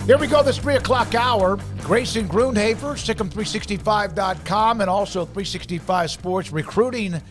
Here we go, this 3 o'clock hour. Grayson Grundhoefer, Sic'Em365.com, and also 365 Sports Recruiting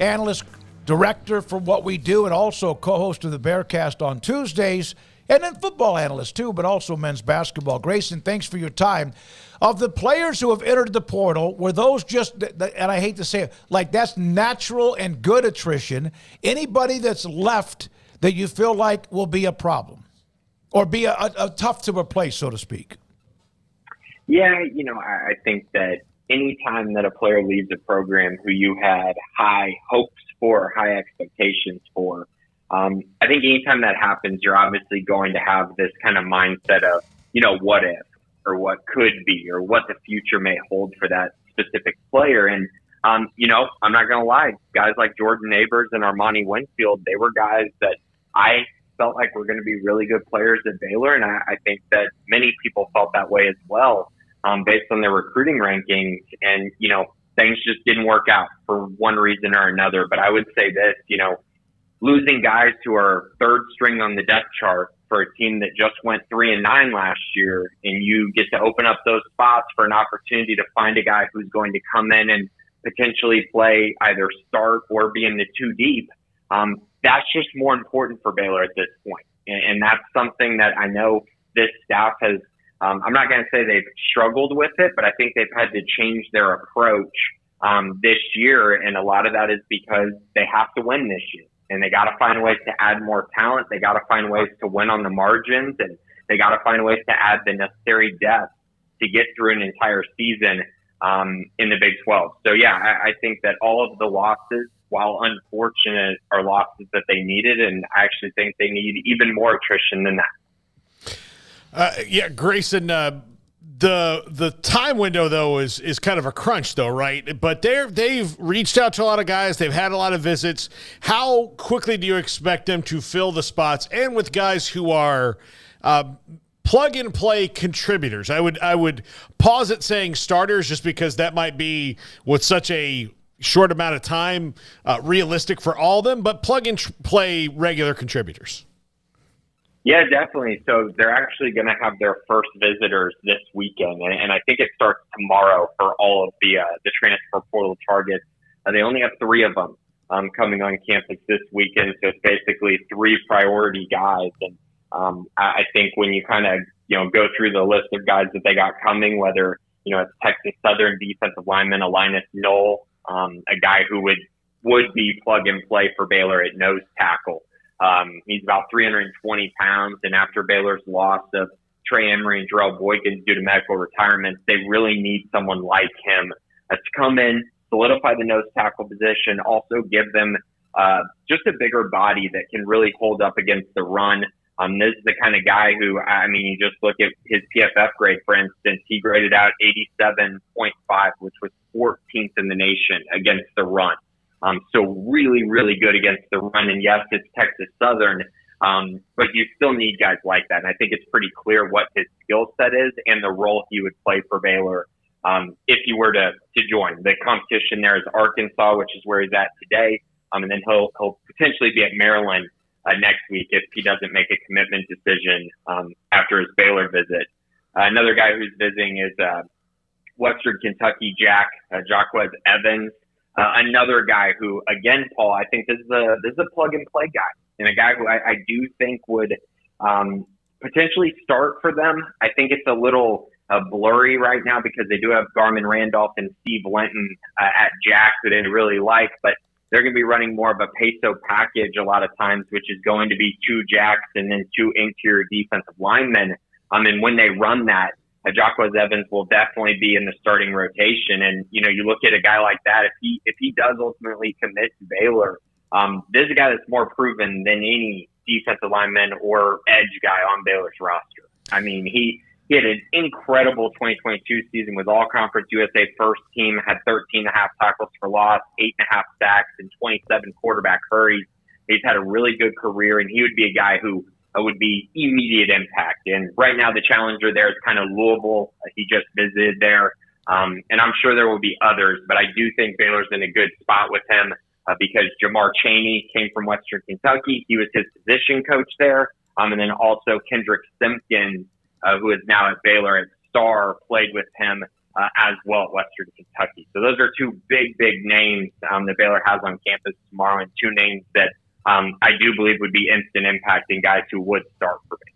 Analyst, Director for what we do, and also co-host of the Bearcast on Tuesdays, and then football analyst too, but also men's basketball. Grayson, thanks for your time. Of the players who have entered the portal, were those just, and I hate to say it, like that's natural and good attrition? Anybody that's left that you feel like will be a problem? Or be a tough to replace, so to speak? Yeah, I think that any time that a player leaves a program who you had high hopes for, high expectations for, I think anytime that happens, you're obviously going to have this kind of mindset of, what if, or what could be, or what the future may hold for that specific player. And, I'm not going to lie, guys like Jordan Neighbors and Armani Winfield, they were guys that I felt like we're going to be really good players at Baylor, and I think that many people felt that way as well, based on their recruiting rankings. And things just didn't work out for one reason or another. But I would say this, losing guys who are third string on the depth chart for a team that just went 3-9 last year, and you get to open up those spots for an opportunity to find a guy who's going to come in and potentially play either start or be in the two deep. That's just more important for Baylor at this point. And that's something that I know this staff has, I'm not going to say they've struggled with it, but I think they've had to change their approach this year. And a lot of that is because they have to win this year. And they got to find ways to add more talent. They got to find ways to win on the margins. And they got to find ways to add the necessary depth to get through an entire season in the Big 12. So, yeah, I think that all of the losses, while unfortunate, are losses that they needed, and I actually think they need even more attrition than that. Grayson, the time window, though, is kind of a crunch, though, right? But they've reached out to a lot of guys. They've had a lot of visits. How quickly do you expect them to fill the spots, and with guys who are plug-and-play contributors? I would pause at saying starters just because that might be with such a short amount of time realistic for all of them, but plug-and-play regular contributors. Yeah, definitely. So they're actually going to have their first visitors this weekend, and I think it starts tomorrow for all of the transfer portal targets. They only have 3 of them coming on campus this weekend, so it's basically 3 priority guys. And I think when you kind of go through the list of guys that they got coming, whether it's Texas Southern defensive lineman Linus Knoll, a guy who would be plug and play for Baylor at nose tackle. He's about 320 pounds, and after Baylor's loss of Trey Emery and Jarrell Boykins due to medical retirement, they really need someone like him to come in, solidify the nose tackle position, also give them just a bigger body that can really hold up against the run. This is the kind of guy who, you just look at his PFF grade, for instance, he graded out 87.5, which was 14th in the nation against the run. So really, really good against the run. And yes, it's Texas Southern, but you still need guys like that. And I think it's pretty clear what his skill set is and the role he would play for Baylor if he were to join. The competition there is Arkansas, which is where he's at today. And then he'll potentially be at Maryland next week if he doesn't make a commitment decision after his Baylor visit. Another guy who's visiting is Western Kentucky Jacquez Evans. Another guy who, again, Paul, I think this is a plug and play guy, and a guy who I do think would potentially start for them. I think it's a little blurry right now because they do have Garmin Randolph and Steve Linton at Jack who they really like, but they're going to be running more of a peso package a lot of times, which is going to be 2 jacks and then 2 interior defensive linemen. And when they run that, Jacquez Evans will definitely be in the starting rotation. And, you look at a guy like that, if he does ultimately commit to Baylor, this is a guy that's more proven than any defensive lineman or edge guy on Baylor's roster. He had an incredible 2022 season with All-Conference USA first team, had 13.5 tackles for loss, 8.5 sacks, and 27 quarterback hurries. He's had a really good career, and he would be a guy who would be immediate impact. And right now the challenger there is kind of Louisville. He just visited there. And I'm sure there will be others, but I do think Baylor's in a good spot with him because Jamar Chaney came from Western Kentucky. He was his position coach there. And then also Kendrick Simpkins who is now at Baylor at Star, played with him as well at Western Kentucky. So those are two big names that Baylor has on campus tomorrow, and two names that I do believe would be instant impacting guys who would start for Baylor.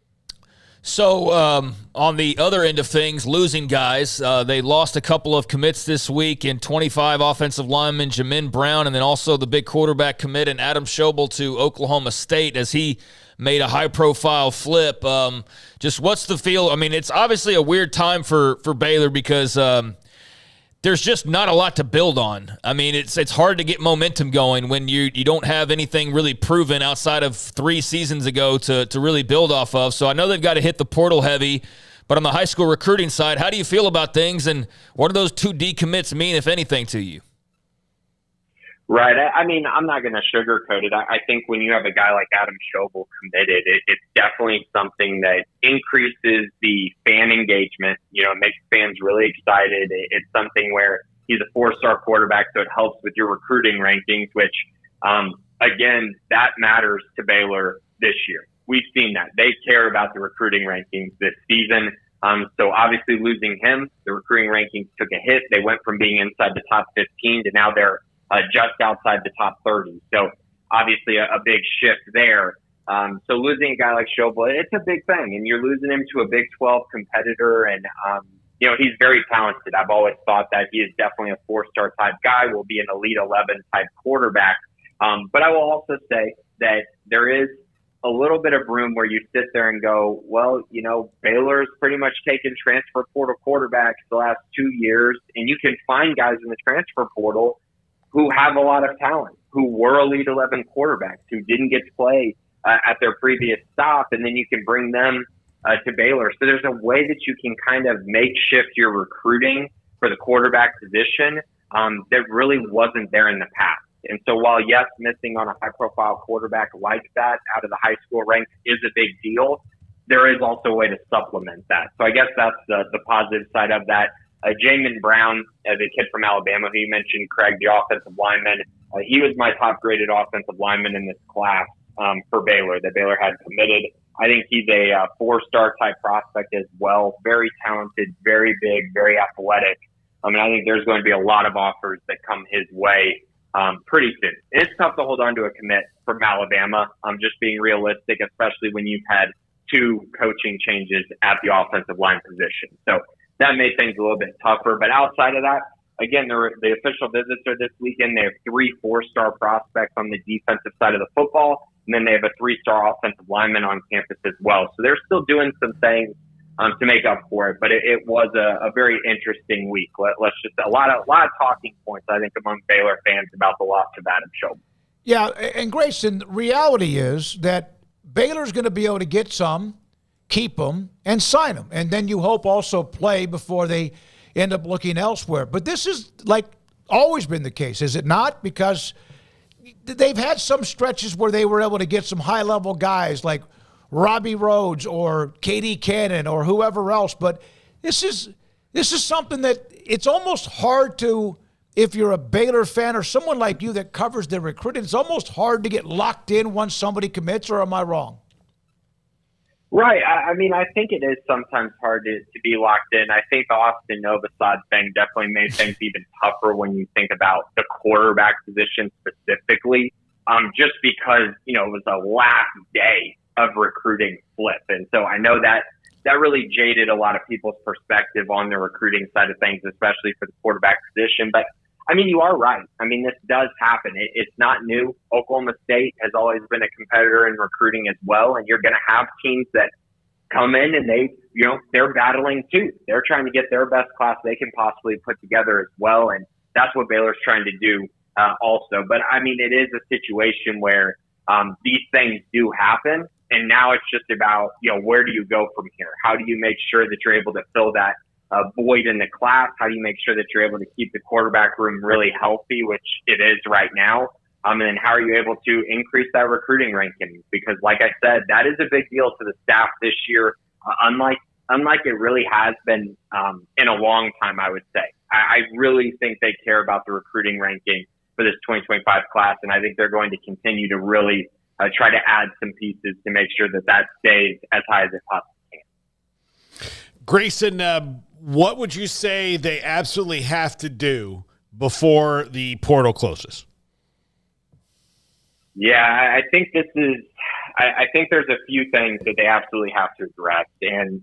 So on the other end of things, losing guys, they lost a couple of commits this week in 25 offensive lineman Jamin Brown, and then also the big quarterback commit in Adam Schobel to Oklahoma State as he made a high-profile flip. Just what's the feel? I mean, it's obviously a weird time for Baylor because there's just not a lot to build on. I mean, it's hard to get momentum going when you don't have anything really proven outside of 3 seasons ago to really build off of. So I know they've got to hit the portal heavy, but on the high school recruiting side, how do you feel about things, and what do those 2 decommits mean, if anything, to you? Right. I mean, I'm not going to sugarcoat it. I think when you have a guy like Adam Schobel committed, it's definitely something that increases the fan engagement. You know, it makes fans really excited. It's something where he's a 4-star quarterback, so it helps with your recruiting rankings, which, again, that matters to Baylor this year. We've seen that. They care about the recruiting rankings this season. So obviously losing him, the recruiting rankings took a hit. They went from being inside the top 15 to now they're just outside the top 30. So obviously a big shift there. So losing a guy like Schobel, it's a big thing, and you're losing him to a Big 12 competitor. And, you know, he's very talented. I've always thought that he is definitely a 4-star type guy, will be an Elite 11 type quarterback. But I will also say that there is a little bit of room where you sit there and go, well, you know, Baylor's pretty much taken transfer portal quarterbacks the last 2 years, and you can find guys in the transfer portal who have a lot of talent, who were Elite 11 quarterbacks, who didn't get to play at their previous stop, and then you can bring them to Baylor. So there's a way that you can kind of makeshift your recruiting for the quarterback position that really wasn't there in the past. And so while, yes, missing on a high-profile quarterback like that out of the high school ranks is a big deal, there is also a way to supplement that. So I guess that's the positive side of that. Jamin Brown, the kid from Alabama who you mentioned, Craig, the offensive lineman, he was my top-graded offensive lineman in this class for Baylor that Baylor had committed. I think he's a 4-star type prospect as well. Very talented, very big, very athletic. I mean, I think there's going to be a lot of offers that come his way pretty soon. It's tough to hold on to a commit from Alabama. I'm just being realistic, especially when you've had 2 coaching changes at the offensive line position. So that made things a little bit tougher. But outside of that, again, the official visits are this weekend. They have 3 4-star prospects on the defensive side of the football, and then they have a 3-star offensive lineman on campus as well. So they're still doing some things to make up for it. But it was a very interesting week. Let's just a lot of talking points, I think, among Baylor fans about the loss of Adam Schobel. Yeah, and Grayson, reality is that Baylor's going to be able to get some, keep them, and sign them. And then you hope also play before they end up looking elsewhere. But this is like always been the case, is it not? Because they've had some stretches where they were able to get some high-level guys like Robbie Rhodes or K.D. Cannon or whoever else. But this is something that it's almost hard to, if you're a Baylor fan or someone like you that covers their recruiting, it's almost hard to get locked in once somebody commits, or am I wrong? Right. I mean, I think it is sometimes hard to be locked in. I think the Austin Novosad thing definitely made things even tougher when you think about the quarterback position specifically, just because, you know, it was the last day of recruiting flip. And so I know that really jaded a lot of people's perspective on the recruiting side of things, especially for the quarterback position. But I mean, you are right. I mean, this does happen. It's not new. Oklahoma State has always been a competitor in recruiting as well. And you're going to have teams that come in and they're battling too. They're trying to get their best class they can possibly put together as well. And that's what Baylor's trying to do also. But I mean, it is a situation where these things do happen. And now it's just about, you know, where do you go from here? How do you make sure that you're able to fill that void in the class? How do you make sure that you're able to keep the quarterback room really healthy, which it is right now? And then how are you able to increase that recruiting ranking? Because like I said, that is a big deal to the staff this year, unlike it really has been in a long time, I would say. I really think they care about the recruiting ranking for this 2025 class, and I think they're going to continue to really try to add some pieces to make sure that stays as high as it possibly can. Grayson, what would you say they absolutely have to do before the portal closes? Yeah, I think I think there's a few things that they absolutely have to address, and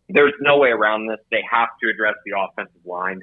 there's no way around this. They have to address the offensive line.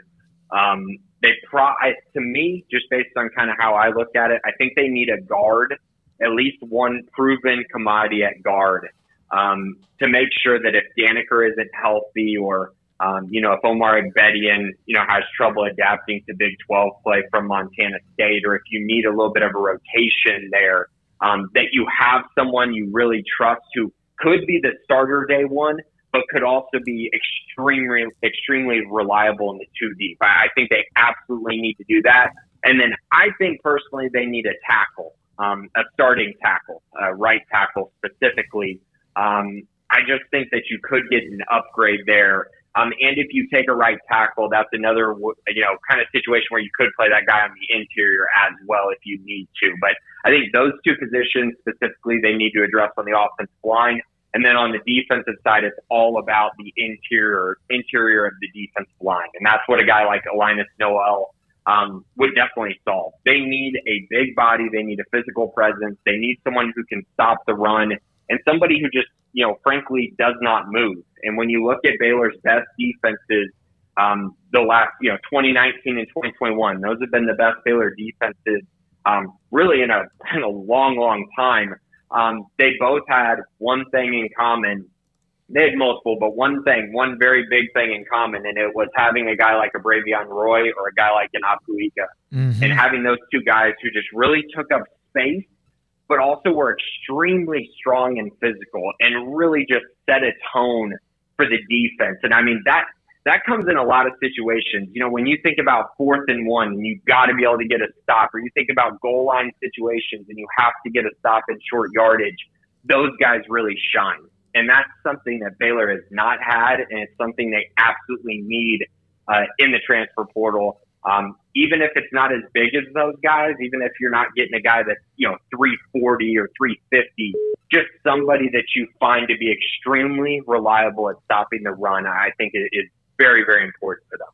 To me, just based on kind of how I look at it, I think they need a guard, at least one proven commodity at guard, to make sure that if Daneker isn't healthy or if Omar Agbedian, has trouble adapting to Big 12 play from Montana State, or if you need a little bit of a rotation there, that you have someone you really trust who could be the starter day one, but could also be extremely reliable in the 2 deep. I think they absolutely need to do that. And then I think personally they need a tackle, a starting tackle, a right tackle specifically. I just think that you could get an upgrade there. And if you take a right tackle, that's another, kind of situation where you could play that guy on the interior as well if you need to. But I think those two positions specifically they need to address on the offensive line. And then on the defensive side, it's all about the interior of the defensive line. And that's what a guy like Linus Noel would definitely solve. They need a big body. They need a physical presence. They need someone who can stop the run and somebody who just, frankly does not move. And when you look at Baylor's best defenses, the last, 2019 and 2021, those have been the best Baylor defenses, really in a long, long time. They both had one thing in common. They had multiple, but one very big thing in common, and it was having a guy like a Bravion Roy or a guy like an Apuika, and having those two guys who just really took up space, but also were extremely strong and physical and really just set a tone for the defense. And I mean, that comes in a lot of situations. When you think about 4th and 1 and you've got to be able to get a stop, or you think about goal line situations and you have to get a stop in short yardage, those guys really shine. And that's something that Baylor has not had, and it's something they absolutely need in the transfer portal. Even if it's not as big as those guys, even if you're not getting a guy that's, 340 or 350, just somebody that you find to be extremely reliable at stopping the run, I think it is very, very important for them.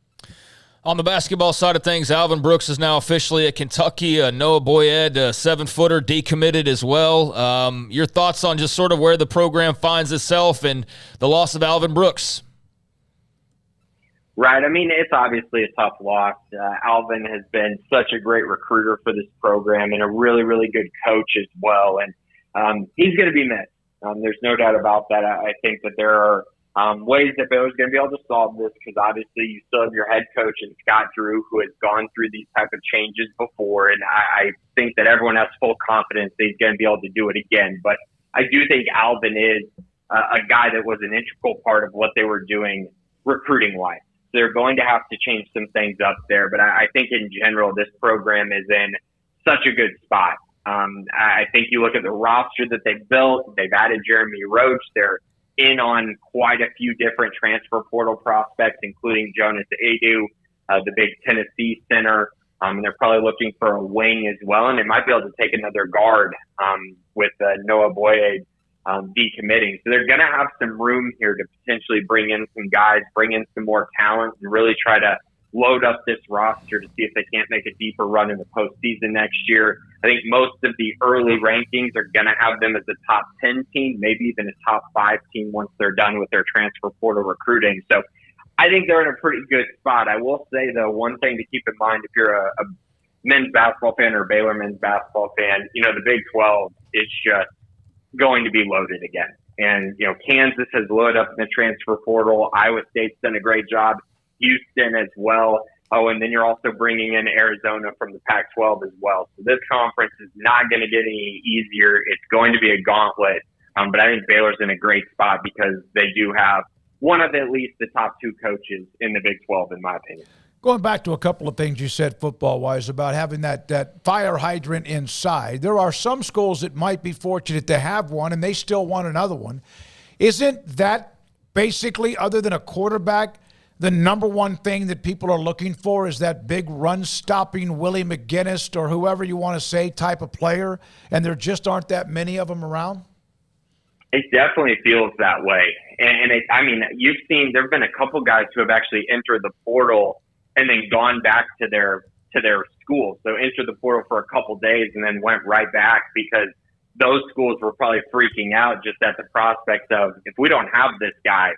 On the basketball side of things, Alvin Brooks is now officially at Kentucky. Noah Boyed, 7-footer, decommitted as well. Your thoughts on just sort of where the program finds itself and the loss of Alvin Brooks? Right. I mean, it's obviously a tough loss. Alvin has been such a great recruiter for this program and a really, really good coach as well. And he's going to be missed. There's no doubt about that. I think that there are ways that Baylor's going to be able to solve this, because obviously you still have your head coach in Scott Drew, who has gone through these type of changes before. And I think that everyone has full confidence that he's going to be able to do it again. But I do think Alvin is a guy that was an integral part of what they were doing recruiting-wise. They're going to have to change some things up there. But I think in general, this program is in such a good spot. I think you look at the roster that they've built. They've added Jeremy Roach. They're in on quite a few different transfer portal prospects, including Jonas Adu, the big Tennessee center. And they're probably looking for a wing as well. And they might be able to take another guard with Noah Boyed decommitting. So they're going to have some room here to potentially bring in some guys, bring in some more talent, and really try to load up this roster to see if they can't make a deeper run in the postseason next year. I think most of the early rankings are going to have them as a top 10 team, maybe even a top 5 team once they're done with their transfer portal recruiting. So I think they're in a pretty good spot. I will say, though, one thing to keep in mind if you're a men's basketball fan or Baylor men's basketball fan, the Big 12 is just going to be loaded again. And, Kansas has loaded up in the transfer portal. Iowa State's done a great job. Houston as well. Oh, and then you're also bringing in Arizona from the Pac-12 as well. So this conference is not going to get any easier. It's going to be a gauntlet. But I think Baylor's in a great spot because they do have one of at least the top 2 coaches in the Big 12, in my opinion. Going back to a couple of things you said football-wise about having that fire hydrant inside, there are some schools that might be fortunate to have one and they still want another one. Isn't that basically, other than a quarterback, the number one thing that people are looking for is that big run-stopping Willie McGinnis or whoever you want to say type of player, and there just aren't that many of them around? It definitely feels that way. I mean, you've seen there have been a couple guys who have actually entered the portal and then gone back to their school. So entered the portal for a couple days and then went right back because those schools were probably freaking out just at the prospect of, if we don't have this guy,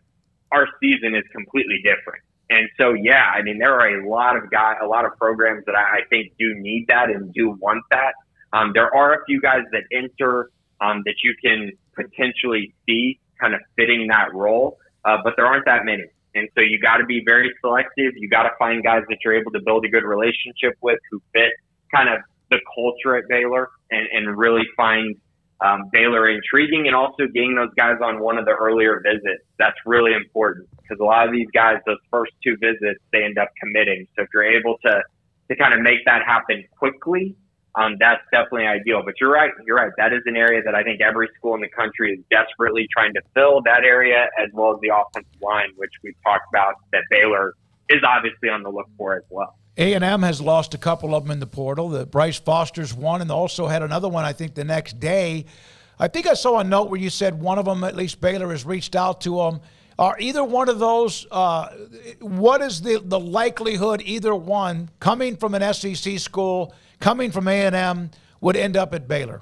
our season is completely different. And so, yeah, I mean, there are a lot of programs that I think do need that and do want that. There are a few guys that enter that you can potentially see kind of fitting that role, but there aren't that many. And so you got to be very selective. You got to find guys that you're able to build a good relationship with who fit kind of the culture at Baylor and really find Baylor intriguing, and also getting those guys on one of the earlier visits. That's really important because a lot of these guys, those first two visits, they end up committing. So if you're able to kind of make that happen quickly, that's definitely ideal. But you're right. That is an area that I think every school in the country is desperately trying to fill, that area, as well as the offensive line, which we've talked about that Baylor is obviously on the look for as well. A&M has lost a couple of them in the portal. The Bryce Foster's one, and also had another one, I think, the next day. I think I saw a note where you said one of them, at least Baylor, has reached out to them. Are either one of those, what is the likelihood either one, coming from an SEC school, coming from A&M, would end up at Baylor?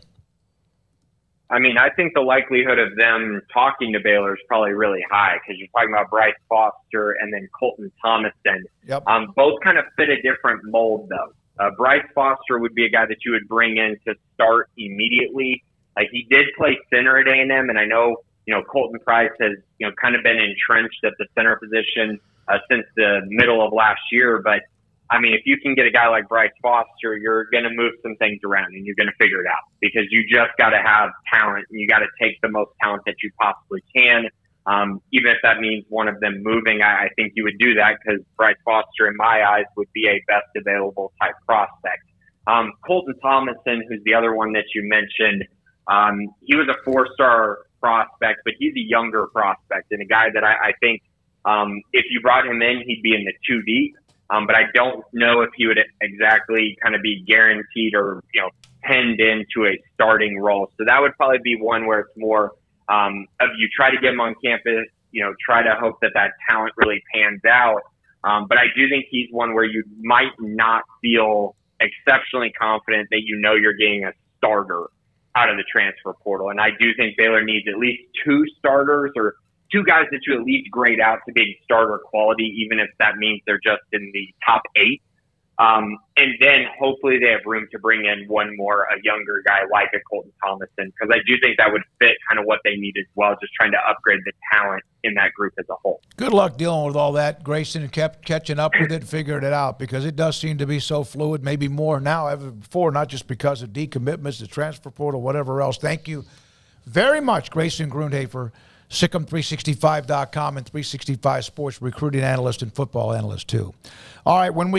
I mean, I think the likelihood of them talking to Baylor is probably really high because you're talking about Bryce Foster and then Colton Thomasson. Yep. Both kind of fit a different mold, though. Bryce Foster would be a guy that you would bring in to start immediately. Like, he did play center at A&M, and I know, Colton Price has, kind of been entrenched at the center position since the middle of last year. But, I mean, if you can get a guy like Bryce Foster, you're going to move some things around and you're going to figure it out because you just got to have talent and you got to take the most talent that you possibly can. Even if that means one of them moving, I think you would do that because Bryce Foster, in my eyes, would be a best available type prospect. Colton Thomasson, who's the other one that you mentioned, he was a 4-star prospect, but he's a younger prospect and a guy that I think if you brought him in, he'd be in the 2 deep. But I don't know if he would exactly kind of be guaranteed or, pinned into a starting role. So that would probably be one where it's more of you try to get him on campus, try to hope that talent really pans out. But I do think he's one where you might not feel exceptionally confident that you're getting a starter out of the transfer portal. And I do think Baylor needs at least 2 starters or 2 guys that you at least grade out to being starter quality, even if that means they're just in the top 8. And then hopefully they have room to bring in one more, a younger guy like a Colton Thomasson, because I do think that would fit kind of what they need as well, just trying to upgrade the talent in that group as a whole. Good luck dealing with all that. Grayson kept catching up with it and figuring it out because it does seem to be so fluid, maybe more now ever before, not just because of decommitments, the transfer portal, whatever else. Thank you very much, Grayson Grundhoefer, Sic'Em365.com and 365 Sports Recruiting Analyst and Football Analyst, too. All right, when we